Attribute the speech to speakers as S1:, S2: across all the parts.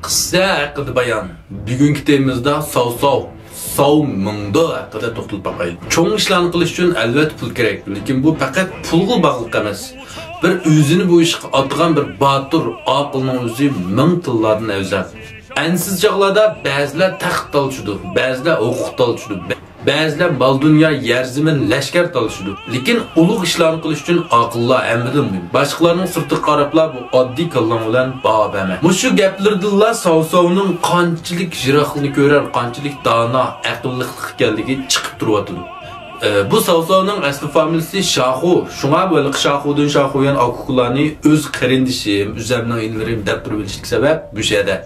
S1: Qissa haqida bayon. Bugungi temamizda Sao Mingda haqida to'xtalib baqaylik. Cho'ng ishlarni qilish uchun albatta pul kerak, lekin bu faqat pulga bog'liq emas. Bir o'zini bu ishga otgan bir botur aqlning o'zi ming tillardan afzal. Ansiz chog'larda ba'zilar taxt talchidi, ba'zilar huquq talchidi, ba'zilar mol dunyo yerzimin lashkar talchidi. Lekin ulug' ishlarni qilish uchun aqllar hammadan muhim. Boshqalarning sirti qarablar bu oddiy kallam bilan bab emas. Mushu gaplardilla Saosovning qanchalik jiroqligini ko'rar, qanchalik dono, aqlli ekanligi chiqib turibdi. Bu Saosovning asli familiyasi Shahu. Shunga böyle Shahudan Shahuyan okukularni o'z qarindishim, o'zimning inlarim deb turib bilishlik sabab bu yerda.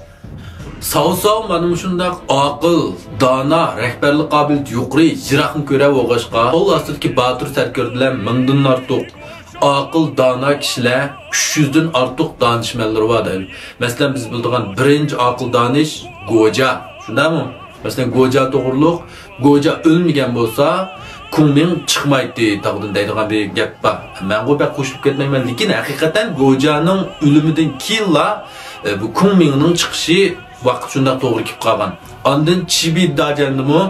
S1: Saosov mana shunday aql, dono, rahbarlik qobiliyati yuqori, jiroqni ko'ra o'g'ashqa, qo'l ostidagi botir sarkardilar mingdan ortiq aql, dono kishilar 300 dan ortiq donishmandlar bor. Masalan, biz bildigan birinchi aql donish Goja. Shundaymi? Masalan, Goja to'g'riliq, Goja o'lmagan bo'lsa, Kunming chiqmaydi taqdim deydigan bir gap bor. Men bu bak qo'shib ketmayman, lekin haqiqatan Gojaning o'limidan keyinla bu Kunmingning chiqishi vaqt shunda to'g'ri kelib qolgan. Ondan Chibi dajandimi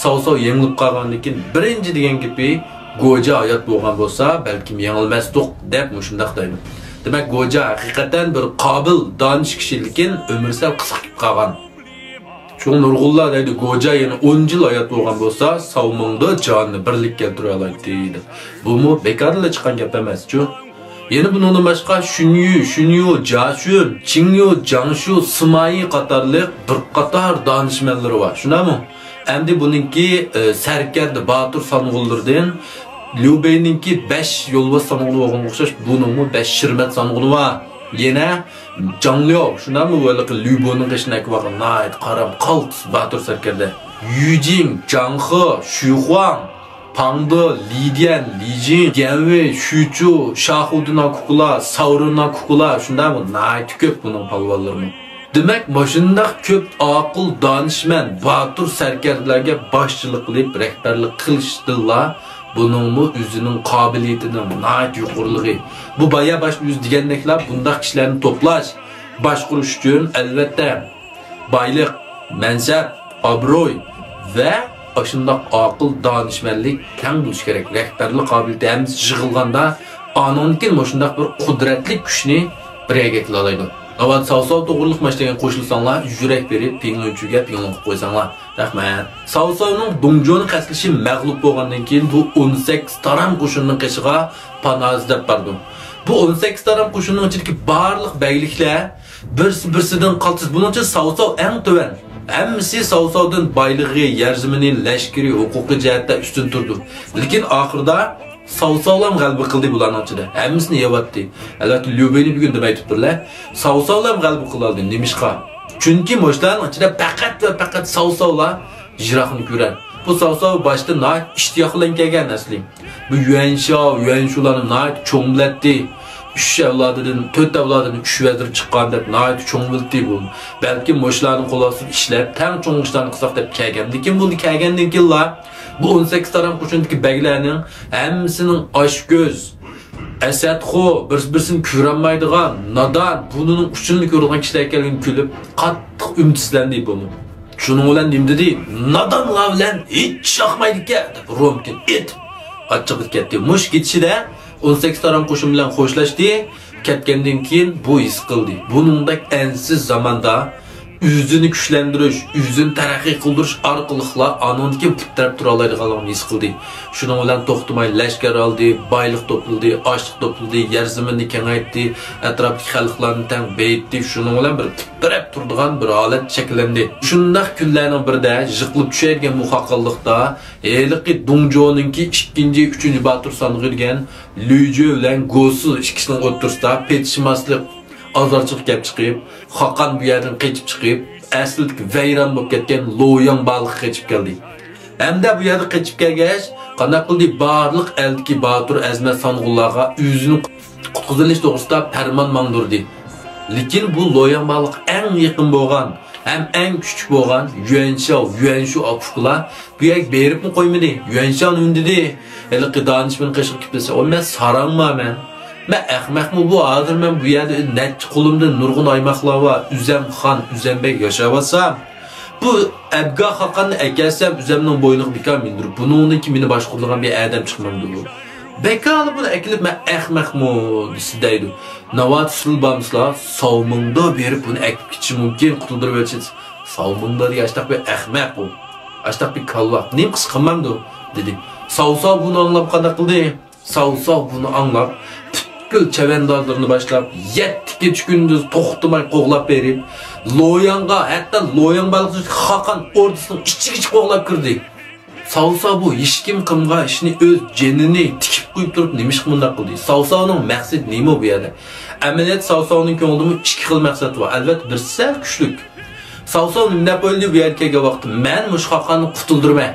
S1: Saosov yengilib qolgan, lekin birinchi degan gapi Goja hayot bo'lgan bo'lsa, balkim yengilmasdik deb shundaq deydi. Demak, Goja haqiqatan bir qobil, donish kishi, lekin umri sal qisqa kelib qolgan. Şu nurg'ullar deydi, Goja yana 10 yil hayot bo'lgan bo'lsa, Saomingda jonni birlik keltira oladi deydi. Bu mu bekarla chiqqan gap emas-ku. Yeni bundan başqa Shunyu, Jashun, Qingyu, Jiangshu, Sımai qatorliq bir qator donishmandlar bor. Shunami? Endi buningki sarkarda Batur Song'ullardan Liubeyninki 5 yo'lbos Song'ul bo'lgan o'xshash, buningmi 5 Shirmat Song'ul bor. Yine Zhangliu, shunami böyle Liuboning qishnaki vaqt nayt qaram qalt Batur sarkarda. Yujing, Zhanghe, Shuhuang, Pangde, Lidian, Lijing, Dianwei, Shuchu, Shahudun okukular, Saurun okukular, shundaymi nayt ko'p buning palvonlarmi. Demak, mashundaq ko'p aql, donishmand Batur sarkarlarga boshchilik qilib rahbarlik qilishdilar. Buningmi o'zining qobiliyatining nayt yuqoriligi. Bu baya baş yüz degandeklar bundaq kishilarni to'plash, boshqarish uchun albatta boylik, mansab, obro'y va shundoq aql, donishmandlik kam bo'lish kerak. Rahbarlik qobiliyati ham yig'ilganda anonkin shundoq bir qudratli kuchni birga qila oladi. Avat Saosov to'g'riliq mashtagan qo'shilsanglar, yurak berib, ping'unchuga ping'un qilib qo'ysanglar. Rahmat. Saosovning Dongjo'ni qaslishi mag'lub bo'lgandan keyin bu 18 taram qo'shinning qishiga panoz deb berdi. Bu 18 taram qo'shinning ichidagi barliq bayliklar birsidan qaltis. Buning uchun Saosov eng to'van. Hammasi Saosovdan bayligi, yerzimini, lashkari, huquqiy jihatda ustun turdi. Lekin oxirida Saosovlar g'alaba qildi bularning ichida. Hammasini yevatdi. Albatta Liubeyni bugun deb aytibdilar. Saosovlar g'alaba qildi. Nimishqa? Chunki moshlarning ichida faqat Saosovlar jiroqni ko'radi. Bu Saosov boshda nayt ishtiyoqlan kelgan asli. Bu Yuanshularni nayt cho'nglatdi. 3 avlodidan 4 avlodidan 3 vazir chiqqan deb nayt cho'ngildi bu. Balki moshlarning qo'losini ishlab, tang cho'ng ishlarni qilsaq deb kelgan. Lekin bu kelgandan keyin bu 18 taram qo'shindagi baglarning hammasining oshko'z, asadxo, bir-birini ko'rolmaydigan, nodon, buning uchunni ko'rgan kishilar ekanligini kulib, qattiq umitsizlandi bu. Shuning bilan nima dedi? Nodonlar bilan hech yoqmaydi-ku deb romkin et. Achchiq ketdi. Mush ketishida 18 taram qo'shin bilan xo'shlashdi. Ketgandan keyin bu his qildi. Buningdek ansiz zamonda o'zini kuchlantirish, o'zini taraqqiy qildirish orqali anonki putrab tura oladiganligini his qildi. Shuning bilan to'xtamay lashkar oldi, boylik to'pladi, ochliq to'pladi, yer zaminni kengaytdi, atrofdagi xalqlarni tang beyitdi. Shuning bilan bir putrab turadigan bir holat shakllandi. Shundaq kunlarning birida yiqilib tushayotgan muhaqqallikda eliqi Dongjo'ningki 2-chi, 3-chi Batur Song'ilgan Lüju bilan Gosu ikkisining o'rtasida petishmaslik azarchiq gap chiqib, Xoqon bu yerdan qechib chiqib, aslidagi vayron bo'lib ketgan Loyang baliq qechib keldi. Hamda bu yerda qechib kelgach, qanday qildi barliq eldagi Batur Azmat Song'ullarga o'zini qutqizilish to'g'risida farmon mangdirdi. Lekin bu Loyang baliq eng yaqin bo'lgan, ham eng kuchli bo'lgan Yuanshu okukular bu yerga beribmi qo'ymadi. Yuanshu undidi, eliqi danishmand qishib kelsa, "O men sarangman men. Ben ahmakmı bu hazır ben bu yerde net kolumda nurgun aymaklar var. Üzemxan, Üzembek yaşavasam. Bu Ebga Hakan'ı ekelsem Üzem'nin boynuğu bikar mindirip. Bunun kimini başkurduğun bir adam çıkmamdı bu. Bekalı bunu ekilip ben ahmakmı deydi. Navat sılbamızla savmında berip bunu ekip geçi mümkün kutuldurup ölçeceğiz. Savmında diye açtak bir ahmak bu. Açtak bir kallak. Neyim kıskanmamdı dedi. Savsav bunu anlap kadar kıldı. Savsav bunu anlap. Gül çevendazlarını başlap, 7 gündüz toxtumay qoğlap berip, Loyanğa, hatta Loyan balıqçı Hakan ordusunu içi qoğlap kirdi. Savsa bu, işkim qımğa işini öz cenini tikip qoyup durup nemiş qımında qıldı. Savsa'nın məqsəd neymi bu yerdə? Əməliyyat Savsa'nın köngülümü 2 xil məqsəd var. Əlbəttə bir səl güçlük. Savsa'nın nə böldü bu yerkəgə vaxtı, mən müş Hakan'ı qutuldurmay.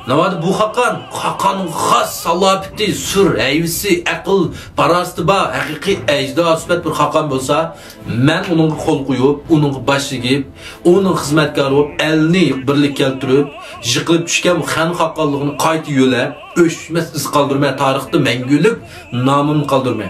S1: Navadı bu Hakan'ın xas salapiti, sür, eyvisi, akıl, parastı ba, hakiki ecda sübet bir Hakan bolsa, men onun kol koyup, onun başı giyip, onun hizmetkarı olup, elini birlik keltirip, jıqılıp düşken bu xan Hakanlığını qaytı yöle, öşmez iz kaldırmaya, tarixte mengülük namını kaldırmaya.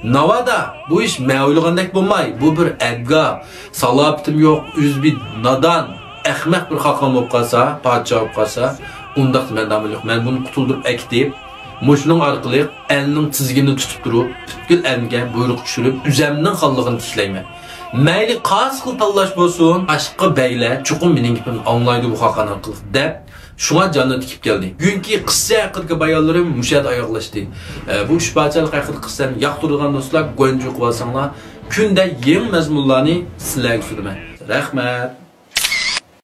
S1: Navada bu iş məvlüğündek bulmay, bu bir ebga, salapitim yok, üzbid, nadan, ahmak bir Hakan olup kalsa, padişah olup kalsa, undaq mən damıl yox. Mən bunu qutuldurup əkdib, muşunun arqılıq əlinin çizgini tutup durup, bütkül əlimgə buyruq düşürüp, üzəminin xallığını tikləymə. Məyli qasqıl tallaş bolsun, aşqı bəylə, çuqun benim gibim anlaydı bu Hakan arqılıq dəb, şuna canını tikip geldi. Günkü qıssa haqqıdakı bayanlarım müşahid ayaqlaşdı. Bu üç parçalıq haqqıdakı qıssanı yaxdırılğan dostlar, qoyuncu qıvasanlar, kündə yeni məzmunlarını sizlərə sürdümə. Rəhmət.